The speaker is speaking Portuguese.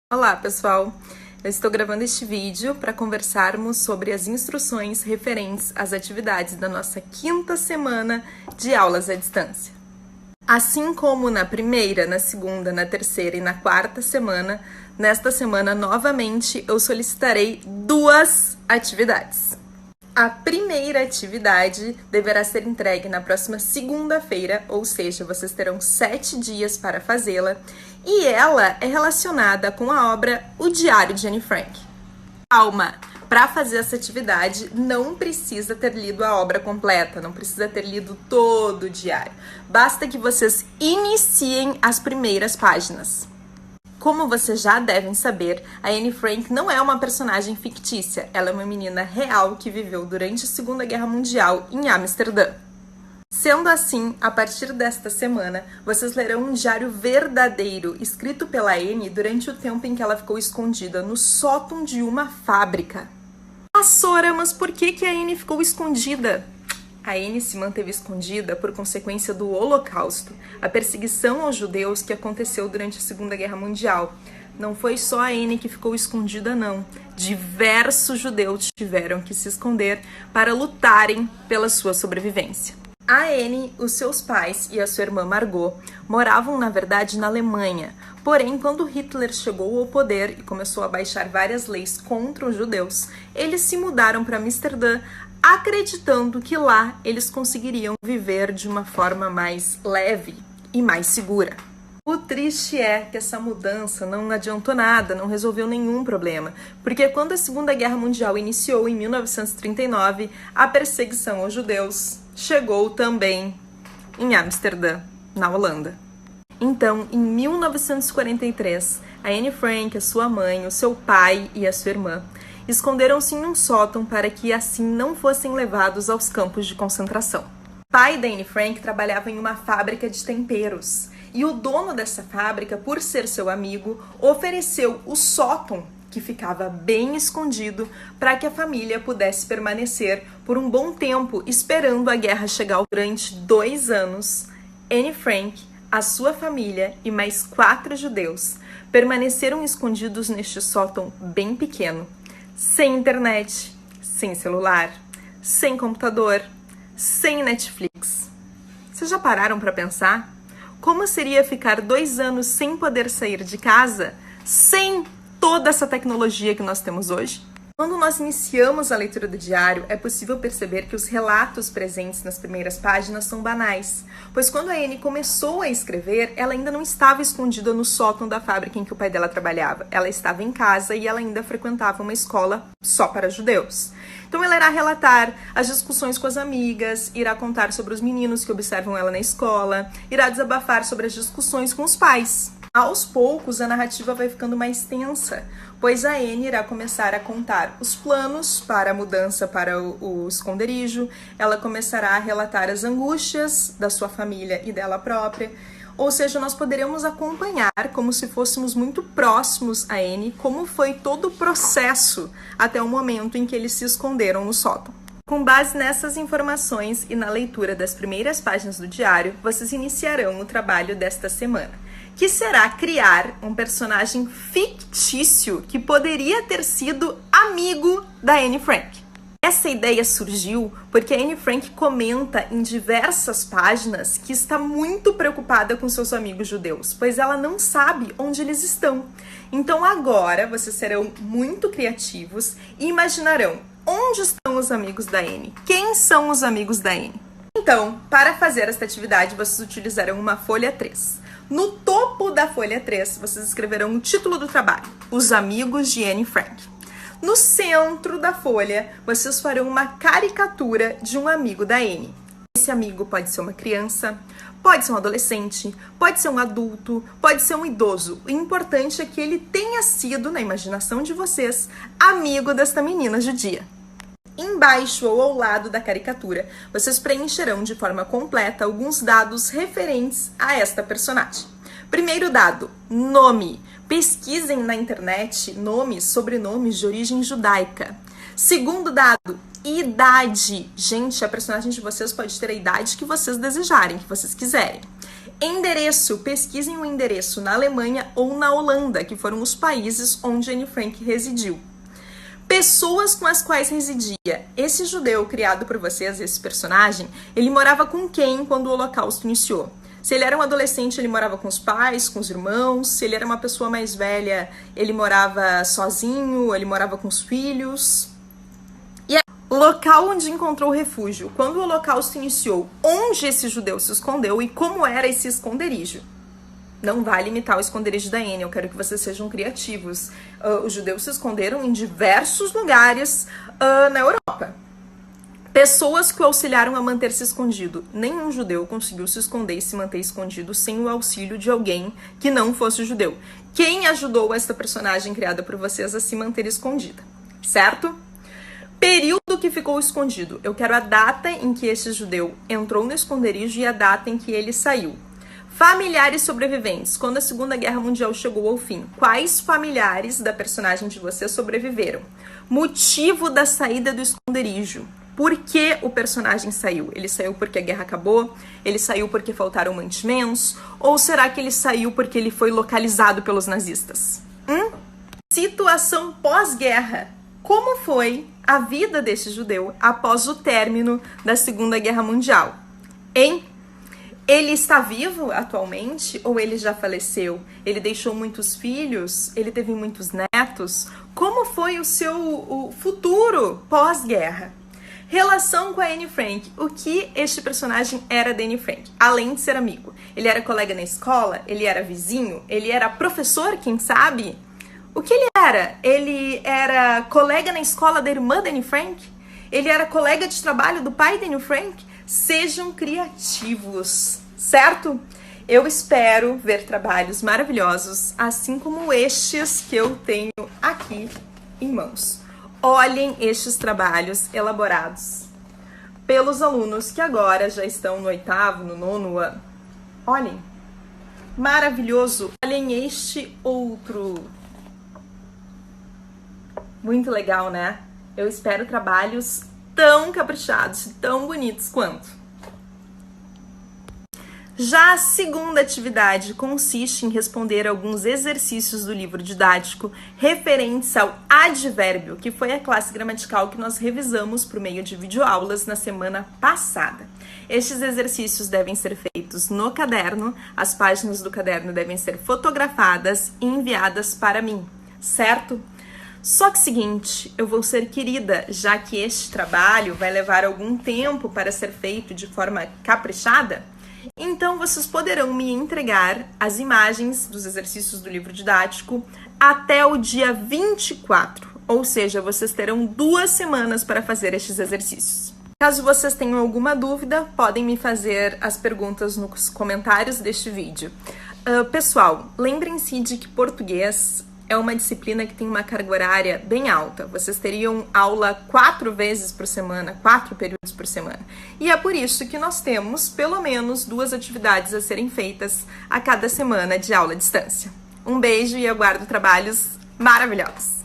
Olá, pessoal! Eu estou gravando este vídeo para conversarmos sobre as instruções referentes às atividades da nossa quinta semana de aulas à distância. Assim como na primeira, na segunda, na terceira e na quarta semana, nesta semana novamente eu solicitarei duas atividades. A primeira atividade deverá ser entregue na próxima segunda-feira, ou seja, vocês terão 7 dias para fazê-la, e ela é relacionada com a obra O Diário de Anne Frank. Calma! Para fazer essa atividade, não precisa ter lido a obra completa, não precisa ter lido todo o diário. Basta que vocês iniciem as primeiras páginas. Como vocês já devem saber, a Anne Frank não é uma personagem fictícia, ela é uma menina real que viveu durante a Segunda Guerra Mundial em Amsterdã. Sendo assim, a partir desta semana, vocês lerão um diário verdadeiro, escrito pela Anne durante o tempo em que ela ficou escondida no sótão de uma fábrica. Ah, Sora, mas por que a Anne ficou escondida? A Anne se manteve escondida por consequência do Holocausto, a perseguição aos judeus que aconteceu durante a Segunda Guerra Mundial. Não foi só a Anne que ficou escondida, não. Diversos judeus tiveram que se esconder para lutarem pela sua sobrevivência. A Anne, os seus pais e a sua irmã Margot moravam, na verdade, na Alemanha. Porém, quando Hitler chegou ao poder e começou a baixar várias leis contra os judeus, eles se mudaram para Amsterdã, acreditando que lá eles conseguiriam viver de uma forma mais leve e mais segura. O triste é que essa mudança não adiantou nada, não resolveu nenhum problema, porque quando a Segunda Guerra Mundial iniciou em 1939, a perseguição aos judeus chegou também em Amsterdã, na Holanda. Então, em 1943, a Anne Frank, a sua mãe, o seu pai e a sua irmã esconderam-se em um sótão para que assim não fossem levados aos campos de concentração. O pai da Anne Frank trabalhava em uma fábrica de temperos e o dono dessa fábrica, por ser seu amigo, ofereceu o sótão, que ficava bem escondido, para que a família pudesse permanecer por um bom tempo esperando a guerra chegar. Durante 2 anos, Anne Frank, a sua família e mais 4 judeus permaneceram escondidos neste sótão bem pequeno, sem internet, sem celular, sem computador, sem Netflix. Vocês já pararam para pensar? Como seria ficar 2 anos sem poder sair de casa, sem toda essa tecnologia que nós temos hoje? Quando nós iniciamos a leitura do diário, é possível perceber que os relatos presentes nas primeiras páginas são banais, pois quando a Anne começou a escrever, ela ainda não estava escondida no sótão da fábrica em que o pai dela trabalhava. Ela estava em casa e ela ainda frequentava uma escola só para judeus. Então ela irá relatar as discussões com as amigas, irá contar sobre os meninos que observam ela na escola, irá desabafar sobre as discussões com os pais. Aos poucos, a narrativa vai ficando mais tensa, pois a Anne irá começar a contar os planos para a mudança para o esconderijo, ela começará a relatar as angústias da sua família e dela própria, ou seja, nós poderemos acompanhar, como se fôssemos muito próximos a Anne, como foi todo o processo até o momento em que eles se esconderam no sótão. Com base nessas informações e na leitura das primeiras páginas do diário, vocês iniciarão o trabalho desta semana, que será criar um personagem fictício que poderia ter sido amigo da Anne Frank. Essa ideia surgiu porque a Anne Frank comenta em diversas páginas que está muito preocupada com seus amigos judeus, pois ela não sabe onde eles estão. Então agora vocês serão muito criativos e imaginarão onde estão os amigos da Anne, quem são os amigos da Anne. Então, para fazer esta atividade, vocês utilizarão uma folha 3. No topo da folha 3, vocês escreverão o título do trabalho, Os Amigos de Anne Frank. No centro da folha, vocês farão uma caricatura de um amigo da Anne. Esse amigo pode ser uma criança, pode ser um adolescente, pode ser um adulto, pode ser um idoso. O importante é que ele tenha sido, na imaginação de vocês, amigo desta menina judia. Embaixo ou ao lado da caricatura, vocês preencherão de forma completa alguns dados referentes a esta personagem. Primeiro dado, nome. Pesquisem na internet nomes, sobrenomes de origem judaica. Segundo dado, idade. Gente, a personagem de vocês pode ter a idade que vocês desejarem, que vocês quiserem. Endereço, pesquisem o endereço na Alemanha ou na Holanda, que foram os países onde Anne Frank residiu. Pessoas com as quais residia. Esse judeu criado por vocês, esse personagem, ele morava com quem quando o Holocausto iniciou? Se ele era um adolescente, ele morava com os pais, com os irmãos. Se ele era uma pessoa mais velha, ele morava sozinho, ele morava com os filhos. E o local onde encontrou refúgio, quando o Holocausto iniciou, onde esse judeu se escondeu e como era esse esconderijo? Não vai imitar o esconderijo da Anne, eu quero que vocês sejam criativos. Os judeus se esconderam em diversos lugares na Europa. Pessoas que o auxiliaram a manter-se escondido. Nenhum judeu conseguiu se esconder e se manter escondido sem o auxílio de alguém que não fosse judeu. Quem ajudou esta personagem criada por vocês a se manter escondida? Certo? Período que ficou escondido. Eu quero a data em que esse judeu entrou no esconderijo e a data em que ele saiu. Familiares sobreviventes. Quando a Segunda Guerra Mundial chegou ao fim, quais familiares da personagem de vocês sobreviveram? Motivo da saída do esconderijo. Por que o personagem saiu? Ele saiu porque a guerra acabou? Ele saiu porque faltaram mantimentos? Ou será que ele saiu porque ele foi localizado pelos nazistas? Situação pós-guerra. Como foi a vida desse judeu após o término da Segunda Guerra Mundial? Hein? Ele está vivo atualmente ou ele já faleceu? Ele deixou muitos filhos? Ele teve muitos netos? Como foi o seu futuro pós-guerra? Relação com a Anne Frank. O que este personagem era da Anne Frank? Além de ser amigo. Ele era colega na escola? Ele era vizinho? Ele era professor, quem sabe? O que ele era? Ele era colega na escola da irmã da Anne Frank? Ele era colega de trabalho do pai da Anne Frank? Sejam criativos, certo? Eu espero ver trabalhos maravilhosos, assim como estes que eu tenho aqui em mãos. Olhem estes trabalhos elaborados pelos alunos que agora já estão no 8º, no 9º ano. Olhem, maravilhoso. Olhem este outro. Muito legal, né? Eu espero trabalhos tão caprichados, tão bonitos quanto. Já a segunda atividade consiste em responder alguns exercícios do livro didático referentes ao advérbio, que foi a classe gramatical que nós revisamos por meio de videoaulas na semana passada. Estes exercícios devem ser feitos no caderno, as páginas do caderno devem ser fotografadas e enviadas para mim, certo? Só que seguinte, eu vou ser querida, já que este trabalho vai levar algum tempo para ser feito de forma caprichada, então vocês poderão me entregar as imagens dos exercícios do livro didático até o dia 24, ou seja, vocês terão 2 semanas para fazer estes exercícios. Caso vocês tenham alguma dúvida, podem me fazer as perguntas nos comentários deste vídeo. Pessoal, lembrem-se de que português é uma disciplina que tem uma carga horária bem alta. Vocês teriam aula 4 vezes por semana, 4 períodos por semana. E é por isso que nós temos pelo menos 2 atividades a serem feitas a cada semana de aula à distância. Um beijo e aguardo trabalhos maravilhosos!